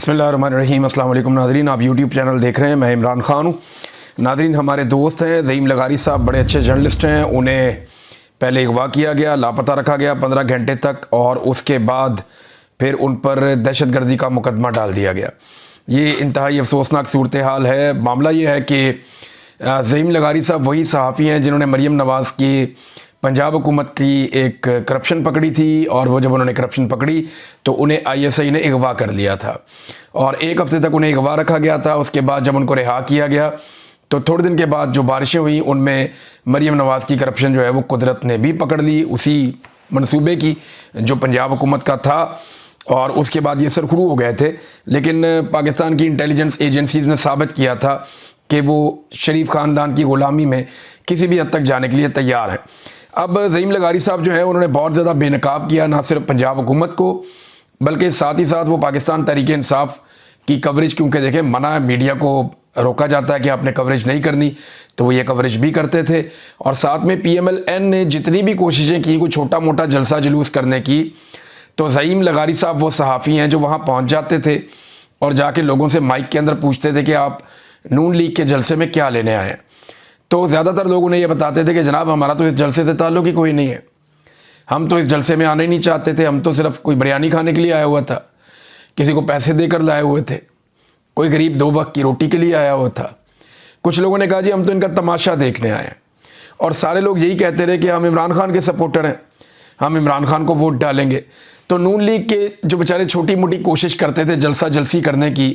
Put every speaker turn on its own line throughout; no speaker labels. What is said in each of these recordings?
बिस्मिल्लाहिर्रहमानिर्रहीम। अस्सलाम वालेकुम नाज़रीन, आप यूट्यूब चैनल देख रहे हैं। मैं इमरान ख़ान हूँ। नाज़रीन, हमारे दोस्त हैं ज़हीम लगारी साहब, बड़े अच्छे जर्नलिस्ट हैं। उन्हें पहले अगवा किया गया, लापता रखा गया 15 घंटे तक, और उसके बाद फिर उन पर दहशतगर्दी का मुकदमा डाल दिया गया। ये इंतहाई अफसोसनाक सूरत हाल है। मामला ये है कि ज़हीम लगारी साहब वही सहाफ़ी हैं जिन्होंने मरीम नवाज़ की पंजाब हुकूमत की एक करप्शन पकड़ी थी, और वो जब उन्होंने करप्शन पकड़ी तो उन्हें ISI ने अगवा कर लिया था और 1 हफ़्ते तक उन्हें अगवा रखा गया था। उसके बाद जब उनको रिहा किया गया तो थोड़े दिन के बाद जो बारिशें हुई उनमें मरीम नवाज़ की करप्शन जो है वो कुदरत ने भी पकड़ ली, उसी मनसूबे की जो पंजाब हुकूमत का था, और उसके बाद ये सरखरू हो गए थे। लेकिन पाकिस्तान की इंटेलिजेंस एजेंसीज़ ने साबित किया था कि वो शरीफ ख़ानदान की ग़ुलामी में किसी भी हद तक जाने के लिए तैयार हैं। अब ज़हीम लगारी साहब जो हैं उन्होंने बहुत ज़्यादा बेनकाब किया, ना सिर्फ पंजाब हुकूमत को बल्कि साथ ही साथ वो पाकिस्तान तहरीक इंसाफ की कवरेज, क्योंकि देखें मना है, मीडिया को रोका जाता है कि आपने कवरेज नहीं करनी, तो वो ये कवरेज भी करते थे। और साथ में PMLN ने जितनी भी कोशिशें की कोई छोटा मोटा जलसा जुलूस करने की, तो ज़हीम लगारी साहब वो सहाफ़ी हैं जो वहाँ पहुँच जाते थे और जाके लोगों से माइक के अंदर पूछते थे कि आप नून लीग के जलसे में क्या लेने आए हैं। तो ज़्यादातर लोग उन्हें ये बताते थे कि जनाब हमारा तो इस जलसे से ताल्लुक़ ही कोई नहीं है, हम तो इस जलसे में आने ही नहीं चाहते थे, हम तो सिर्फ कोई बिरयानी खाने के लिए आया हुआ था, किसी को पैसे देकर लाए हुए थे, कोई गरीब 2 वक्त की रोटी के लिए आया हुआ था। कुछ लोगों ने कहा जी हम तो इनका तमाशा देखने आए हैं, और सारे लोग यही कहते रहे कि हम इमरान खान के सपोर्टर हैं, हम इमरान खान को वोट डालेंगे। तो नून लीग के जो बेचारे छोटी मोटी कोशिश करते थे जलसा जलसी करने की,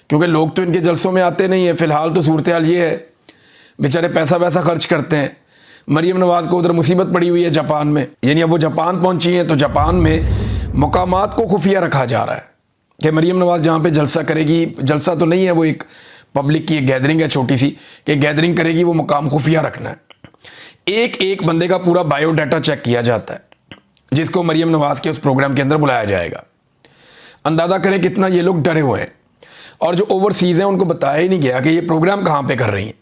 क्योंकि लोग तो इनके जलसों में आते नहीं है, फ़िलहाल तो सूरत हाल ये है, बेचारे पैसा वैसा खर्च करते हैं। मरीम नवाज़ को उधर मुसीबत पड़ी हुई है जापान में, यानी अब वो जापान पहुंची हैं, तो जापान में मकामात को खुफिया रखा जा रहा है कि मरीम नवाज़ जहाँ पे जलसा करेगी, जलसा तो नहीं है, वो एक पब्लिक की एक गैदरिंग है छोटी सी, कि गैदरिंग करेगी, वो मकाम खुफिया रखना है। एक एक बंदे का पूरा बायोडाटा चेक किया जाता है जिसको मरीम नवाज़ के उस प्रोग्राम के अंदर बुलाया जाएगा। अंदाज़ा करें कितना ये लोग डरे हुए हैं। और जो ओवरसीज़ हैं उनको बताया ही नहीं गया कि ये प्रोग्राम कहाँ पर कर रही हैं,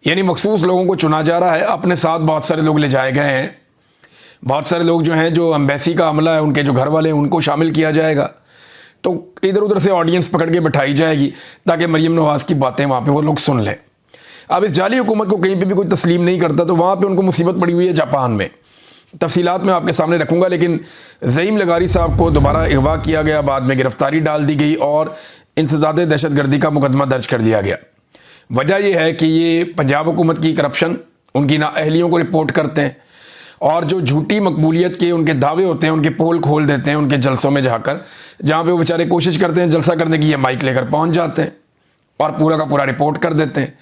यानी मखसूस लोगों को चुना जा रहा है, अपने साथ बहुत सारे लोग ले जाए गए हैं, बहुत सारे लोग जो हैं जो एम्बेसी का अमला है उनके जो घर वाले हैं उनको शामिल किया जाएगा, तो इधर उधर से ऑडियंस पकड़ के बिठाई जाएगी ताकि मरीम नवाज़ की बातें वहाँ पे वो लोग सुन लें। अब इस जाली हुकूमत को कहीं पे भी कोई तस्लीम नहीं करता, तो वहाँ पे उनको मुसीबत पड़ी हुई है जापान में। तफसीलात मैं आपके सामने रखूँगा, लेकिन ज़हीम लगारी साहब को दोबारा अगवा किया गया, बाद में गिरफ्तारी डाल दी गई और इंसदाद दहशतगर्दी का मुकदमा दर्ज कर दिया गया। वजह यह है कि ये पंजाब हुकूमत की करप्शन, उनकी नाअहलियों को रिपोर्ट करते हैं, और जो झूठी मकबूलियत के उनके दावे होते हैं उनके पोल खोल देते हैं उनके जलसों में जाकर, जहाँ पे वो बेचारे कोशिश करते हैं जलसा करने की, ये माइक लेकर पहुँच जाते हैं और पूरा का पूरा रिपोर्ट कर देते हैं।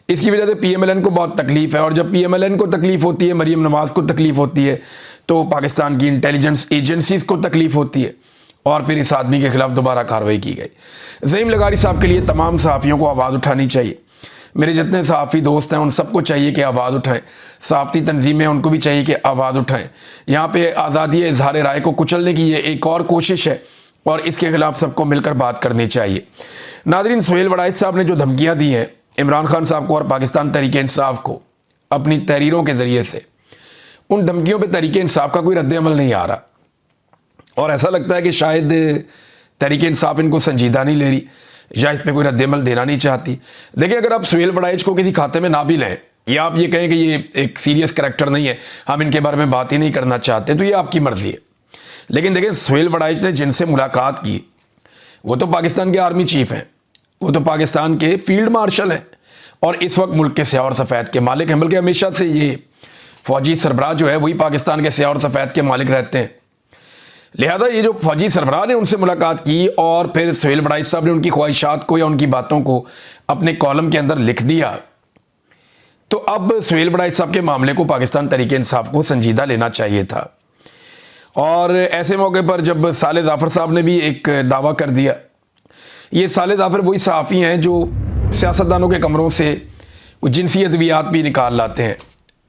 इसकी वजह से PMLN को बहुत तकलीफ़ है, और जब PMLN को तकलीफ़ होती है, मरीम नवाज़ को तकलीफ़ होती है, तो पाकिस्तान की इंटेलिजेंस एजेंसीज़ को तकलीफ़ होती है, और फिर इस आदमी के ख़िलाफ़ दोबारा कार्रवाई की गई। ज़हीम लगारी साहब के लिए तमाम सहाफ़ियों को आवाज़ उठानी चाहिए। मेरे जितने सहाफ़ी दोस्त हैं उन सबको चाहिए कि आवाज़ उठाएं, सहाफ़ती तंजीमें उनको भी चाहिए कि आवाज़ उठाएं। यहाँ पे आज़ादी इज़हार राय को कुचलने की ये एक और कोशिश है, और इसके ख़िलाफ़ सबको मिलकर बात करनी चाहिए। नाज़रीन, सुहेल वड़ाइच साहब ने जो धमकियाँ दी हैं इमरान खान साहब को और पाकिस्तान तहरीक इंसाफ को अपनी तहरीरों के ज़रिए से, उन धमकियों पर तहरीक इंसाफ का कोई रद्द-ए-अमल नहीं आ रहा, और ऐसा लगता है कि शायद तहरीक इंसाफ इनको संजीदा नहीं ले रही या इस पर कोई रद्द-ए-अमल देना नहीं चाहती। देखिए, अगर आप सुहेल वड़ाइच को किसी खाते में ना भी लें, या आप ये कहें कि ये एक सीरियस करैक्टर नहीं है, हम इनके बारे में बात ही नहीं करना चाहते, तो ये आपकी मर्ज़ी है। लेकिन देखिए, सुहेल वड़ाइच ने जिनसे मुलाकात की वो तो पाकिस्तान के आर्मी चीफ हैं, वो तो पाकिस्तान के फील्ड मार्शल हैं, और इस वक्त मुल्क के स्याह और सफ़ेद के मालिक हैं। बल्कि हमेशा से ये फ़ौजी सरबराह जो है वही पाकिस्तान के स्याह और सफ़ेद के मालिक रहते हैं। लिहाजा ये जो फौजी सरबराह ने उनसे मुलाकात की और फिर सुहेल वड़ाइच साहब ने उनकी ख्वाहिशात को या उनकी बातों को अपने कॉलम के अंदर लिख दिया, तो अब सुहेल वड़ाइच साहब के मामले को पाकिस्तान तहरीक इंसाफ को संजीदा लेना चाहिए था। और ऐसे मौके पर जब साले जाफ़र साहब ने भी एक दावा कर दिया, ये साले जाफ़र वही सहाफ़ी हैं जो सियासतदानों के कमरों से जिनसी अद्वियात भी निकाल लाते हैं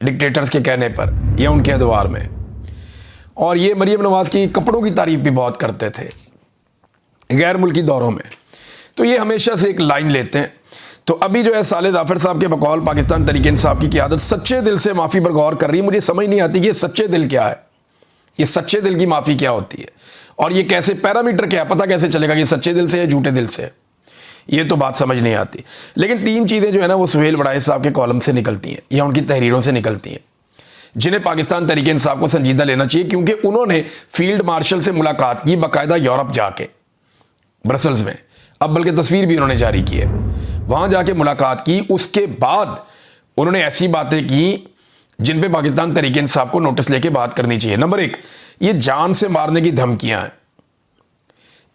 डिक्टेटर्स के कहने पर या उनके अदवार में, और ये मरीम नवाज़ की कपड़ों की तारीफ़ भी बहुत करते थे गैर मुल्की दौरों में। तो ये हमेशा से एक लाइन लेते हैं। तो अभी जो है साले जाफ़र साहब के बकौल पाकिस्तान तहरीक इंसाफ की क़यादत सच्चे दिल से माफ़ी पर गौर कर रही है। मुझे समझ नहीं आती कि ये सच्चे दिल क्या है, ये सच्चे दिल की माफ़ी क्या होती है, और ये कैसे, पैरामीटर क्या पता कैसे चलेगा कि सच्चे दिल से या झूठे दिल से है, ये तो बात समझ नहीं आती। लेकिन 3 चीज़ें जो है ना वो सुहेल वड़ाइच साहब के कॉलम से निकलती हैं या उनकी तहरीरों से निकलती हैं, जिन्हें पाकिस्तान तहरीक इंसाफ को संजीदा लेना चाहिए, क्योंकि उन्होंने फील्ड मार्शल से मुलाकात की बाकायदा यूरोप जाके, ब्रसल्स में, अब बल्कि तस्वीर भी उन्होंने जारी की है, वहां जाके मुलाकात की। उसके बाद उन्होंने ऐसी बातें की जिन पे पाकिस्तान तहरीक इंसाफ को नोटिस लेके बात करनी चाहिए। नंबर 1, ये जान से मारने की धमकियां हैं।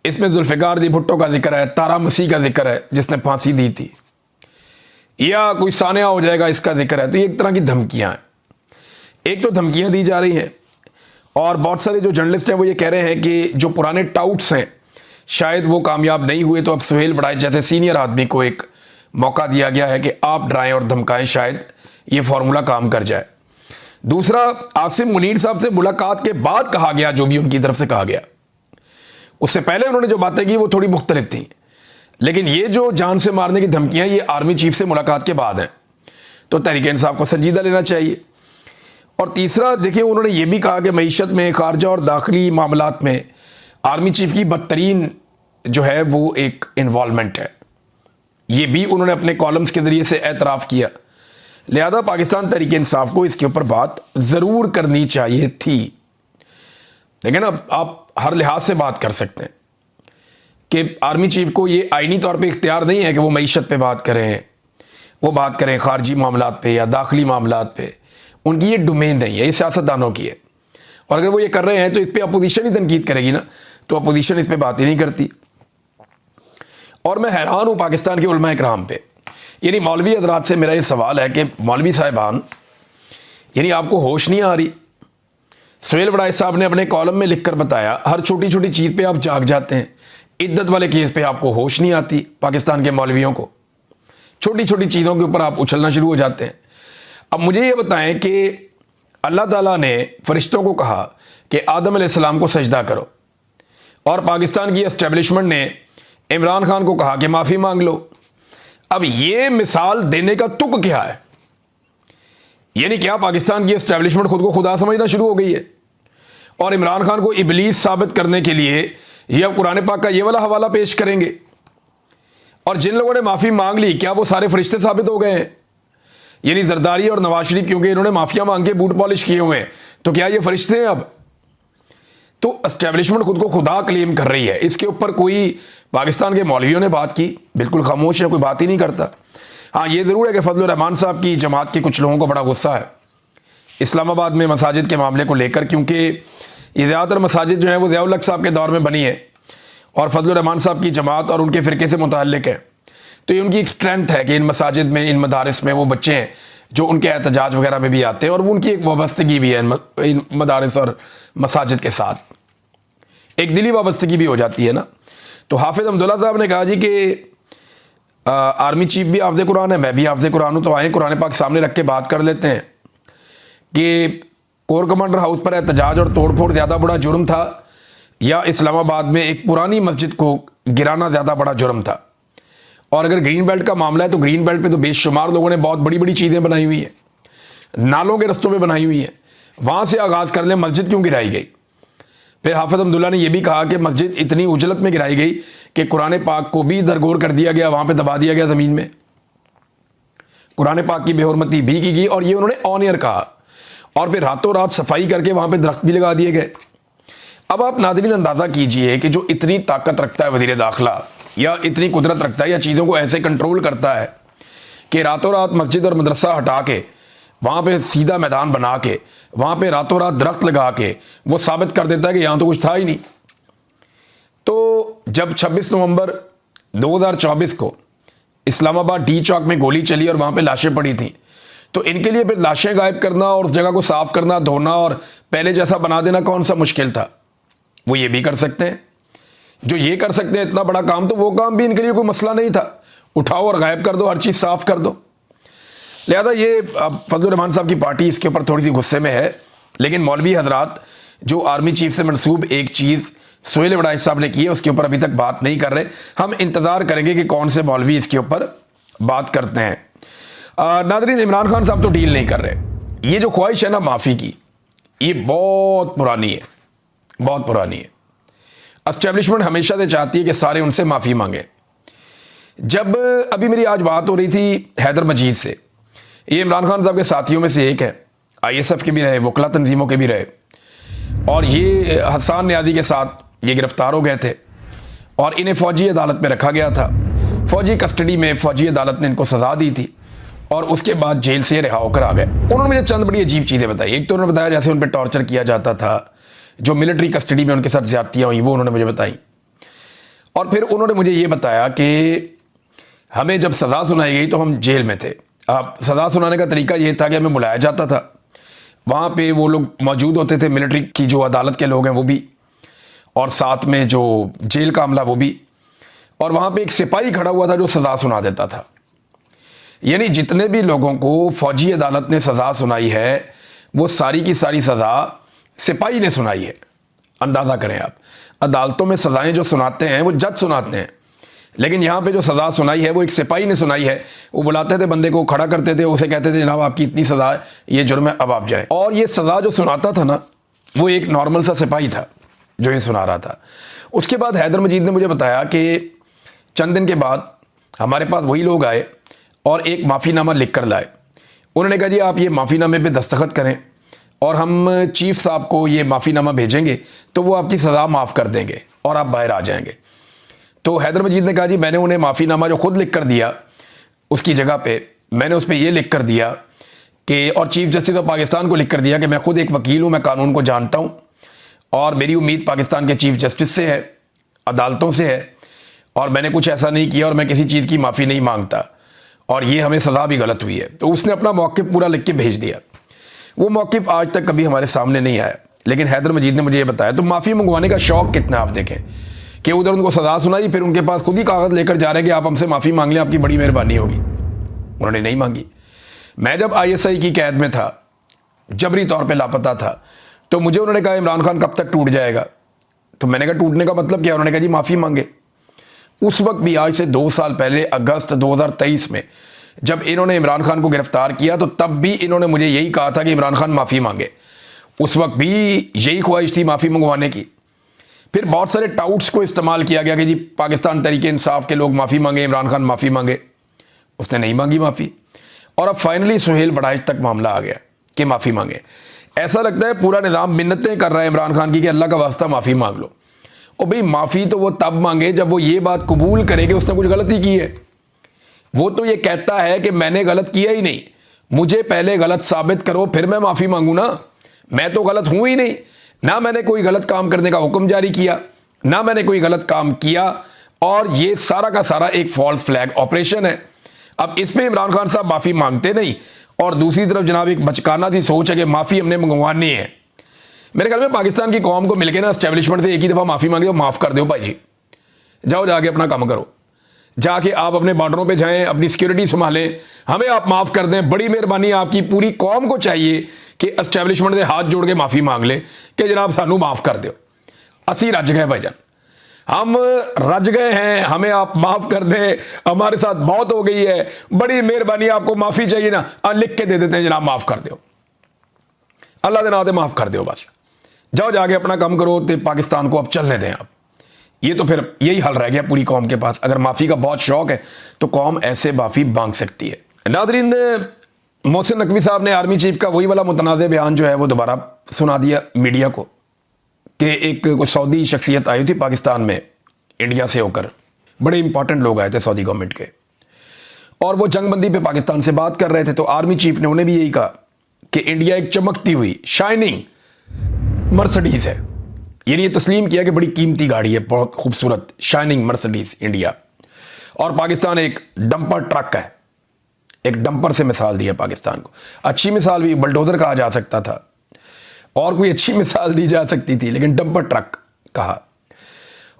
इसमें जुल्फिकार दी भुट्टो का जिक्र है, तारा मसीह का जिक्र है जिसने फांसी दी थी, या कोई सानिया हो जाएगा इसका जिक्र है। तो ये एक तरह की धमकियां हैं। एक तो धमकियां दी जा रही हैं, और बहुत सारे जो जर्नलिस्ट हैं वो ये कह रहे हैं कि जो पुराने टाउट्स हैं शायद वो कामयाब नहीं हुए, तो अब सुहेल वड़ाइच जैसे सीनियर आदमी को एक मौका दिया गया है कि आप डराएं और धमकाएं, शायद ये फॉर्मूला काम कर जाए। दूसरा, आसिम मुनीर साहब से मुलाकात के बाद कहा गया, जो भी उनकी तरफ से कहा गया, उससे पहले उन्होंने जो बातें की वो थोड़ी मुख्तलिफ थी, लेकिन ये जो जान से मारने की धमकियां ये आर्मी चीफ से मुलाकात के बाद हैं, तो तहरीक इंसाफ को संजीदा लेना चाहिए। और तीसरा, देखिए उन्होंने ये भी कहा कि मईशत में, खारजा और दाखिली मामलात में आर्मी चीफ की बदतरीन जो है वो एक इन्वॉल्वमेंट है, ये भी उन्होंने अपने कॉलम्स के जरिए से एतराफ़ किया। लिहाजा पाकिस्तान तहरीक इंसाफ को इसके ऊपर बात ज़रूर करनी चाहिए थी। देखिए ना, आप हर लिहाज से बात कर सकते हैं कि आर्मी चीफ को ये आईनी तौर पे इख्तियार नहीं है कि वो मईशत पे बात करें, वो बात करें खारजी मामलात पे या दाखिली मामलात पे, उनकी ये डोमेन नहीं है, ये सियासतदानों की है। और अगर वो ये कर रहे हैं तो इस पर अपोजिशन ही तनकीद करेगी ना, तो अपोजिशन इस पर बात ही नहीं करती। और मैं हैरान हूँ पाकिस्तान के उलमा इकराम पे, यानी मौलवी हजरात से मेरा ये सवाल है कि मौलवी साहिबान, यानी आपको होश नहीं आ रही? सुहेल वड़ाइच साहब ने अपने कॉलम में लिखकर बताया, हर छोटी छोटी चीज़ पे आप जाग जाते हैं, इद्दत वाले केस पे आपको होश नहीं आती। पाकिस्तान के मौलवियों को छोटी छोटी चीज़ों के ऊपर आप उछलना शुरू हो जाते हैं। अब मुझे ये बताएं कि अल्लाह ताला ने फरिश्तों को कहा कि आदम अलैहिस्सलाम को सजदा करो, और पाकिस्तान की एस्टेब्लिशमेंट ने इमरान खान को कहा कि माफ़ी मांग लो। अब ये मिसाल देने का तुक क्या है? यानी क्या पाकिस्तान की एस्टेब्लिशमेंट खुद को खुदा समझना शुरू हो गई है, और इमरान खान को इबलीस साबित करने के लिए ये अब कुरान पाक का ये वाला हवाला पेश करेंगे? और जिन लोगों ने माफ़ी मांग ली, क्या वो सारे फरिश्ते साबित हो गए हैं? यानी जरदारी और नवाज शरीफ, क्योंकि इन्होंने माफिया मांग के बूट पॉलिश किए हुए हैं, तो क्या ये फरिश्ते हैं अब? तो एस्टेब्लिशमेंट खुद को खुदा क्लेम कर रही है। इसके ऊपर कोई पाकिस्तान के मौलवियों ने बात की? बिल्कुल खामोश है, कोई बात ही नहीं करता। हाँ, ये ज़रूर है कि फजलुर रहमान साहब की जमात के कुछ लोगों को बड़ा गुस्सा है इस्लामाबाद में मसाजिद के मामले को लेकर, क्योंकि ये ज़्यादातर मसाजिद जो है वो ज़िया-उल-हक साहब के दौर में बनी है और फजलुर रहमान साहब की जमात और उनके फ़िरके से मुताल्लिक है। तो ये उनकी एक स्ट्रेंथ है कि इन मसाजिद में, इन मदारिस में वो बच्चे हैं जो उनके एहतजाज वगैरह में भी आते हैं, और वो उनकी एक वाबस्तगी भी है इन मदारिस और मसाजिद के साथ, एक दिली वाबस्तगी भी हो जाती है ना। तो हाफिज़ अब्दुल्ला साहब ने कहा जी कि आर्मी चीफ भी हाफ़िज़ कुरान है, मैं भी हाफ़िज़ कुरान हूँ, तो आए कुरान पाक सामने रख के बात कर लेते हैं कि कोर कमांडर हाउस पर एहतजाज और तोड़फोड़ ज़्यादा बड़ा जुर्म था, या इस्लामाबाद में एक पुरानी मस्जिद को गिराना ज़्यादा बड़ा जुर्म था। और अगर ग्रीन बेल्ट का मामला है तो ग्रीन बेल्ट पे तो बेशुमार लोगों ने बहुत बड़ी बड़ी चीज़ें बनाई हुई हैं, नालों के रस्तों में बनाई हुई हैं, वहाँ से आगाज़ कर लें, मस्जिद क्यों गिराई गई? फिर हाफिज़ अब्दुल्ला ने यह भी कहा कि मस्जिद इतनी उजलत में गिराई गई कि कुरान पाक को भी दरगोर कर दिया गया, वहाँ पे दबा दिया गया ज़मीन में, कुरान पाक की बेहुरमती भी की गई, और ये उन्होंने ऑन एयर कहा, और फिर रातों रात सफाई करके वहाँ पे दरख्त भी लगा दिए गए। अब आप नाज़रीन अंदाज़ा कीजिए कि जो इतनी ताकत रखता है वज़ीर दाखिला, या इतनी कुदरत रखता है, या चीज़ों को ऐसे कंट्रोल करता है कि रातों रात मस्जिद और मदरसा हटा के वहाँ पे सीधा मैदान बना के वहाँ पे रातों रात दरख्त लगा के वो साबित कर देता है कि यहाँ तो कुछ था ही नहीं। तो जब 26 नवंबर 2024 को इस्लामाबाद डी चौक में गोली चली और वहाँ पे लाशें पड़ी थी, तो इनके लिए फिर लाशें गायब करना और उस जगह को साफ करना, धोना और पहले जैसा बना देना कौन सा मुश्किल था? वो ये भी कर सकते हैं। जो ये कर सकते हैं इतना बड़ा काम, तो वो काम भी इनके लिए कोई मसला नहीं था, उठाओ और गायब कर दो, हर चीज़ साफ कर दो। लिहाजा ये फजलुर रहमान साहब की पार्टी इसके ऊपर थोड़ी सी गुस्से में है, लेकिन मौलवी हजरात जो आर्मी चीफ से मनसूब एक चीज़ सुहेल वड़ाइच साहब ने की है उसके ऊपर अभी तक बात नहीं कर रहे। हम इंतज़ार करेंगे कि कौन से मौलवी इसके ऊपर बात करते हैं। नाज़रीन, इमरान खान साहब तो डील नहीं कर रहे। ये जो ख्वाहिश है ना माफ़ी की, ये बहुत पुरानी है, बहुत पुरानी है। एस्टेब्लिशमेंट हमेशा से चाहती है कि सारे उनसे माफ़ी मांगे। जब अभी मेरी आज बात हो रही थी हैदर मजीद से, ये इमरान खान साहब के साथियों में से एक है, ISF के भी रहे, वकला तंजीमों के भी रहे, और ये हसन न्याजी के साथ ये गिरफ्तार हो गए थे और इन्हें फ़ौजी अदालत में रखा गया था। फ़ौजी कस्टडी में फ़ौजी अदालत ने इनको सज़ा दी थी और उसके बाद जेल से रिहा होकर आ गए। उन्होंने मुझे चंद बड़ी अजीब चीज़ें बताई। एक तो उन्होंने बताया जैसे उन पर टॉर्चर किया जाता था, जो मिलिट्री कस्टडी में उनके साथ ज़्यादतियाँ हुई वो उन्होंने मुझे बताई। और फिर उन्होंने मुझे ये बताया कि हमें जब सज़ा सुनाई गई तो हम जेल में थे। अब सज़ा सुनाने का तरीका ये था कि हमें बुलाया जाता था, वहाँ पे वो लोग मौजूद होते थे, मिलिट्री की जो अदालत के लोग हैं वो भी, और साथ में जो जेल का अमला वो भी, और वहाँ पे एक सिपाही खड़ा हुआ था जो सज़ा सुना देता था। यानी जितने भी लोगों को फ़ौजी अदालत ने सज़ा सुनाई है वो सारी की सारी सज़ा सिपाही ने सुनाई है। अंदाज़ा करें आप, अदालतों में सज़ाएं जो सुनाते हैं वो जज सुनाते हैं, लेकिन यहाँ पे जो सज़ा सुनाई है वो एक सिपाही ने सुनाई है। वो बुलाते थे बंदे को, खड़ा करते थे, उसे कहते थे जनाब आपकी इतनी सज़ा है, ये जुर्म है, अब आप जाएं। और ये सज़ा जो सुनाता था ना वो एक नॉर्मल सा सिपाही था जो ये सुना रहा था। उसके बाद हैदर मजीद ने मुझे बताया कि चंद दिन के बाद हमारे पास वही लोग आए और एक माफ़ीनामा लिख कर लाए। उन्होंने कहा जी आप ये माफ़ीनामे पे दस्तखत करें और हम चीफ साहब को ये माफ़ीनामा भेजेंगे तो वो आपकी सज़ा माफ़ कर देंगे और आप बाहर आ जाएंगे। तो हैदर मजीद ने कहा जी मैंने उन्हें माफ़ीनामा जो खुद लिख कर दिया उसकी जगह पे मैंने उस पर यह लिख कर दिया कि, और चीफ जस्टिस ऑफ पाकिस्तान को लिख कर दिया कि मैं खुद एक वकील हूँ, मैं कानून को जानता हूँ और मेरी उम्मीद पाकिस्तान के चीफ जस्टिस से है, अदालतों से है, और मैंने कुछ ऐसा नहीं किया और मैं किसी चीज़ की माफ़ी नहीं मांगता और ये हमें सज़ा भी गलत हुई है। तो उसने अपना मौक़िफ़ पूरा लिख के भेज दिया। वो मौक़िफ़ आज तक कभी हमारे सामने नहीं आया, लेकिन हैदर मजीद ने मुझे ये बताया। तो माफ़ी मंगवाने का शौक़ कितना आप देखें कि उधर उनको सज़ा सुनाई, फिर उनके पास खुद ही कागज़ लेकर जा रहे हैं कि आप हमसे माफ़ी मांग लें, आपकी बड़ी मेहरबानी होगी। उन्होंने नहीं मांगी। मैं जब ISI की कैद में था, जबरी तौर पे लापता था, तो मुझे उन्होंने कहा इमरान खान कब तक टूट जाएगा। तो मैंने कहा टूटने का मतलब क्या? उन्होंने कहा जी माफ़ी मांगे। उस वक्त भी, आज से 2 साल पहले, अगस्त 2023 में जब इन्होंने इमरान खान को गिरफ्तार किया तो तब भी इन्होंने मुझे यही कहा था कि इमरान खान माफ़ी मांगे। उस वक्त भी यही ख्वाहिश थी माफ़ी मंगवाने की। फिर बहुत सारे टाउट्स को इस्तेमाल किया गया कि जी पाकिस्तान तहरीक इंसाफ के लोग माफ़ी मांगे, इमरान खान माफ़ी मांगे। उसने नहीं मांगी माफ़ी, और अब फाइनली सुहेल बड़ाइच तक मामला आ गया कि माफ़ी मांगे। ऐसा लगता है पूरा निज़ाम मिन्नतें कर रहा है इमरान खान की कि अल्लाह का वास्ता माफ़ी मांग लो। और भाई माफ़ी तो वो तब मांगे जब वो ये बात कबूल करे कि उसने कुछ गलती की है। वो तो ये कहता है कि मैंने गलत किया ही नहीं, मुझे पहले गलत साबित करो फिर मैं माफ़ी मांगू ना। मैं तो गलत हूँ ही नहीं, ना मैंने कोई गलत काम करने का हुक्म जारी किया, ना मैंने कोई गलत काम किया, और ये सारा का सारा एक फॉल्स फ्लैग ऑपरेशन है। अब इस पे इमरान खान साहब माफ़ी मांगते नहीं, और दूसरी तरफ जनाब एक बचकाना सी सोच है कि माफ़ी हमने मंगवानी है। मेरे ख्याल में पाकिस्तान की कौम को मिलकर ना एस्टेब्लिशमेंट से एक ही दफ़ा माफ़ी मांगी, माफ़ कर दो भाई, जाओ जाके अपना काम करो, जाके आप अपने बॉर्डरों पे जाएं, अपनी सिक्योरिटी संभालें, हमें आप माफ़ कर दें, बड़ी मेहरबानी आपकी। पूरी कौम को चाहिए कि एस्टेब्लिशमेंट से हाथ जोड़ के माफ़ी मांग ले कि जनाब सानू माफ़ कर दो, असी रज गए भाईजान, हम रज गए हैं, हमें आप माफ़ कर दें, हमारे साथ बहुत हो गई है, बड़ी मेहरबानी, आपको माफ़ी चाहिए ना, लिख के दे देते हैं जनाब माफ़ कर दो, अल्लाह के नाते माफ़ कर दो, बस जाओ जाके अपना काम करो, तो पाकिस्तान को अब चलने दें आप। ये तो फिर यही हल रह गया पूरी कौम के पास। अगर माफ़ी का बहुत शौक है तो कौम ऐसे माफ़ी मांग सकती है। नादरीन, मोहसिन नकवी साहब ने आर्मी चीफ का वही वाला मुतनाज़ बयान जो है वो दोबारा सुना दिया मीडिया को कि एक सऊदी शख्सियत आई थी पाकिस्तान में इंडिया से होकर, बड़े इंपॉर्टेंट लोग आए थे सऊदी गवर्नमेंट के, और वो जंगबंदी पे पाकिस्तान से बात कर रहे थे। तो आर्मी चीफ ने उन्हें भी यही कहा कि इंडिया एक चमकती हुई शाइनिंग मर्सिडीज है, यानी ये तस्लीम किया कि बड़ी कीमती गाड़ी है, बहुत खूबसूरत शाइनिंग मर्सिडीज इंडिया, और पाकिस्तान एक डंपर ट्रक है। एक डंपर से मिसाल दी है पाकिस्तान को। अच्छी मिसाल भी बल्डोजर कहा जा सकता था, और कोई अच्छी मिसाल दी जा सकती थी, लेकिन डंपर ट्रक कहा।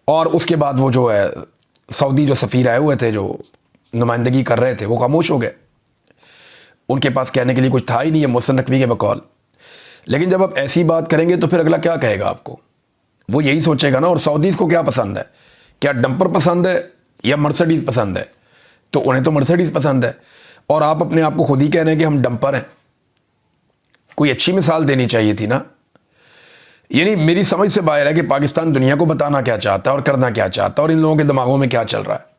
और उसके बाद वो जो है सऊदी जो सफ़ीर आए हुए थे, जो नुमाइंदगी कर रहे थे, वो खामोश हो गए। उनके पास कहने के लिए कुछ था ही नहीं है मोहसिन नकवी के बकौल। लेकिन जब आप ऐसी बात करेंगे तो फिर अगला क्या कहेगा आपको? वो यही सोचेगा ना। और सऊदीज़ को क्या पसंद है? क्या डंपर पसंद है या मर्सिडीज़ पसंद है? तो उन्हें तो मर्सिडीज़ पसंद है, और आप अपने आप को खुद ही कह रहे हैं कि हम डंपर हैं। कोई अच्छी मिसाल देनी चाहिए थी ना। यानी मेरी समझ से बाहर है कि पाकिस्तान दुनिया को बताना क्या चाहता है और करना क्या चाहता है और इन लोगों के दिमागों में क्या चल रहा है।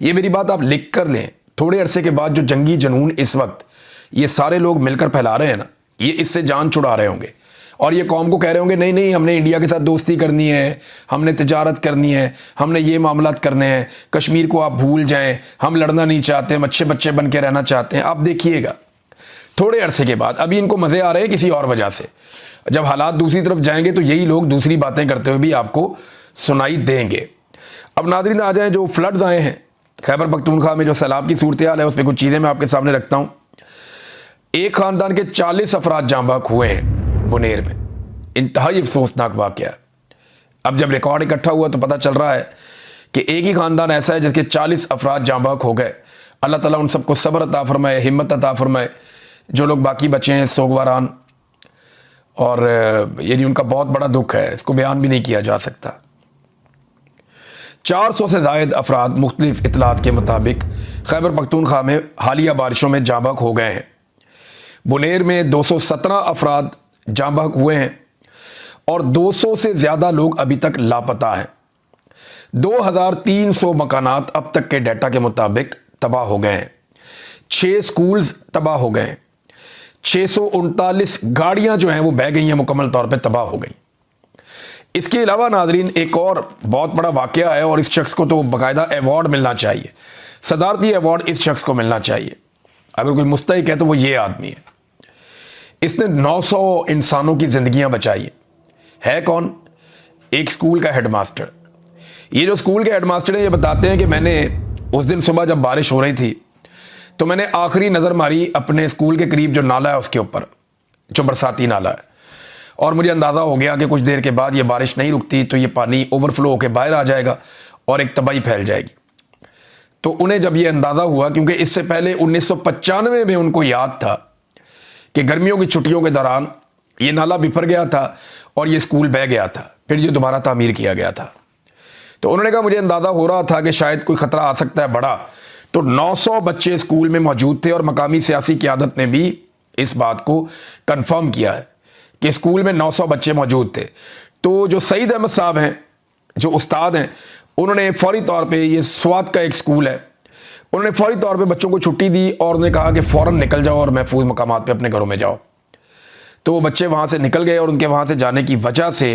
ये मेरी बात आप लिख कर लें। थोड़े अरसे के बाद जो जंगी जनून इस वक्त ये सारे लोग मिलकर फैला रहे हैं ना, ये इससे जान छुड़ा रहे होंगे और ये कौम को कह रहे होंगे नहीं नहीं, हमने इंडिया के साथ दोस्ती करनी है, हमने तिजारत करनी है, हमने ये मामलात करने हैं, कश्मीर को आप भूल जाएं, हम लड़ना नहीं चाहते, हम अच्छे बच्चे बन के रहना चाहते हैं। आप देखिएगा थोड़े अरसे के बाद, अभी इनको मज़े आ रहे हैं किसी और वजह से, जब हालात दूसरी तरफ जाएंगे तो यही लोग दूसरी बातें करते हुए भी आपको सुनाई देंगे। अब नाज़रीन आ जाए, जो फ्लड्स आए हैं खैबर पख्तूनख्वा में, जो सैलाब की सूरत हाल है, उस पर कुछ चीज़ें मैं आपके सामने रखता हूँ। एक ख़ानदान के 40 अफराद जाँ बहक हुए हैं बुनेर में। इंतहाई अफसोसनाक वाक़या। अब जब रिकॉर्ड इकट्ठा हुआ तो पता चल रहा है कि एक ही ख़ानदान ऐसा है जिसके 40 अफराद जाँ बहक हो गए। अल्लाह ताला उन सबको सब्र अता फरमाए, हिम्मत अता फरमाए। जो लोग बाकी बचे हैं सोगवारान, और यानी उनका बहुत बड़ा दुख है, इसको बयान भी नहीं किया जा सकता। 400 से ज़ायद अफराद मुख्तलिफ इतलात के मुताबिक खैबर पख्तूनख्वा में हालिया बारिशों में जाँ बहक हो गए हैं। बुनेर में 217 अफराद जाँ बहक हुए हैं और 200 से ज़्यादा लोग अभी तक लापता हैं। 2300 मकानात अब तक के डाटा के मुताबिक तबाह हो गए हैं। 6 स्कूल्स तबाह हो गए हैं। 639 गाड़ियां जो हैं वो बह गई हैं, मुकम्मल तौर पे तबाह हो गई। इसके अलावा नाजरीन एक और बहुत बड़ा वाक़या है और इस शख्स को तो बाकायदा अवार्ड मिलना चाहिए, सदारती अवार्ड इस शख्स को मिलना चाहिए। अगर कोई मुस्तहिक है तो वो ये आदमी है। इसने 900 इंसानों की ज़िंदगियां बचाई है कौन? एक स्कूल का हेडमास्टर। ये जो स्कूल के हेडमास्टर हैं ये बताते हैं कि मैंने उस दिन सुबह जब बारिश हो रही थी तो मैंने आखिरी नज़र मारी अपने स्कूल के करीब जो नाला है उसके ऊपर, जो बरसाती नाला है, और मुझे अंदाज़ा हो गया कि कुछ देर के बाद ये बारिश नहीं रुकती तो ये पानी ओवरफ्लो होकर बाहर आ जाएगा और एक तबाही फैल जाएगी। तो उन्हें जब ये अंदाज़ा हुआ, क्योंकि इससे पहले 1995 में उनको याद था कि गर्मियों की छुट्टियों के दौरान ये नाला बिफर गया था और ये स्कूल बह गया था, फिर ये दोबारा तामीर किया गया था। तो उन्होंने कहा मुझे अंदाज़ा हो रहा था कि शायद कोई ख़तरा आ सकता है बड़ा। तो 900 बच्चे स्कूल में मौजूद थे और मकामी सियासी क़यादत ने भी इस बात को कंफर्म किया है कि स्कूल में 900 बच्चे मौजूद थे। तो जो सईद अहमद साहब हैं, जो उस्ताद हैं, उन्होंने फौरी तौर पे, ये स्वात का एक स्कूल है, उन्होंने फौरी तौर पे बच्चों को छुट्टी दी और उन्होंने कहा कि फ़ौरन निकल जाओ और महफूज मकामात पे अपने घरों में जाओ। तो वो बच्चे वहाँ से निकल गए और उनके वहाँ से जाने की वजह से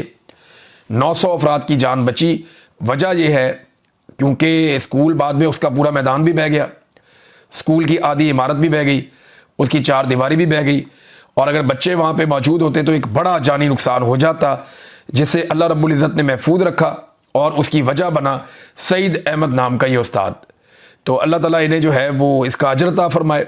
900 अफराद की जान बची। वजह यह है क्योंकि स्कूल बाद में उसका पूरा मैदान भी बह गया, स्कूल की आधी इमारत भी बह गई, उसकी 4 दीवारी भी बह गई, और अगर बच्चे वहाँ पे मौजूद होते तो एक बड़ा जानी नुकसान हो जाता, जिसे अल्लाह रब्बुल इज़्ज़त ने महफूज रखा और उसकी वजह बना सईद अहमद नाम का ये उस्ताद। तो अल्लाह ताला इन्हें जो है वो इसका अजर अता फरमाए,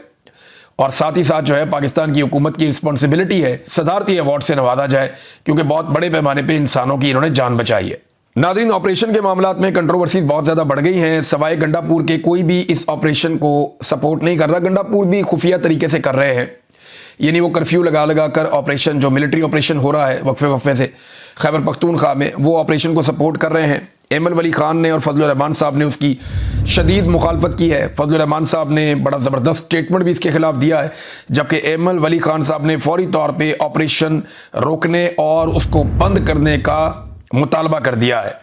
और साथ ही साथ जो है पाकिस्तान की हुकूमत की रिस्पॉन्सिबिलिटी है सदारती अवार्ड से नवाजा जाए, क्योंकि बहुत बड़े पैमाने पर इंसानों की इन्होंने जान बचाई है। नाज़रीन, ऑपरेशन के मामलात में कंट्रोवर्सी बहुत ज़्यादा बढ़ गई हैं। सवाए गंडापुर के कोई भी इस ऑपरेशन को सपोर्ट नहीं कर रहा। गंडापुर भी खुफिया तरीके से कर रहे हैं, यानी वो कर्फ्यू लगा कर ऑपरेशन, जो मिलिट्री ऑपरेशन हो रहा है वक्फे से खैबर पख्तूनख्वा में, वो ऑपरेशन को सपोर्ट कर रहे हैं। एमल वली खान ने और फजलुर रहमान साहब ने उसकी शदीद मुखालफत की है। फजलुर रहमान साहब ने बड़ा ज़बरदस्त स्टेटमेंट भी इसके खिलाफ दिया है, जबकि एमल वली खान साहब ने फौरी तौर पे ऑपरेशन रोकने और उसको बंद करने का मुतालबा कर दिया है।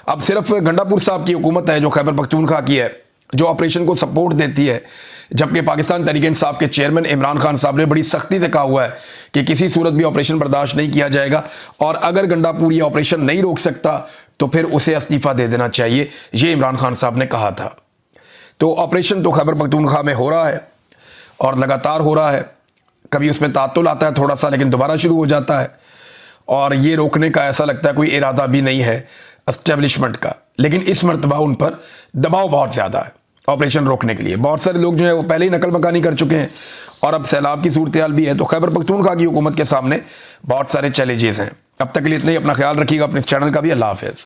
अब सिर्फ गंडापुर साहब की हुकूमत है जो खैबर पख्तूनख्वा की है, जो ऑपरेशन को सपोर्ट देती है, जबकि पाकिस्तान तहरीक इंसाफ के चेयरमैन इमरान खान साहब ने बड़ी सख्ती से कहा हुआ है कि किसी सूरत भी ऑपरेशन बर्दाश्त नहीं किया जाएगा, और अगर गंडापुर ये ऑपरेशन नहीं रोक सकता तो फिर उसे इस्तीफ़ा दे देना चाहिए, ये इमरान खान साहब ने कहा था। तो ऑपरेशन तो खैबर पख्तूनख्वा में हो रहा है और लगातार हो रहा है। कभी उसमें तातुल आता है थोड़ा सा, लेकिन दोबारा शुरू हो जाता है, और ये रोकने का ऐसा लगता है कोई इरादा भी नहीं है एस्टेब्लिशमेंट का। लेकिन इस मरतबा उन पर दबाव बहुत ज़्यादा है ऑपरेशन रोकने के लिए। बहुत सारे लोग जो है वो पहले ही नकल मकानी कर चुके हैं और अब सैलाब की सूरत हाल भी है। तो खैबर पख्तूनख्वा की हुकूमत के सामने बहुत सारे चैलेंजेस हैं। अब तक के लिए इतना ही। अपना ख्याल रखिएगा, अपने इस चैनल का भी। अल्लाह हाफ़िज़।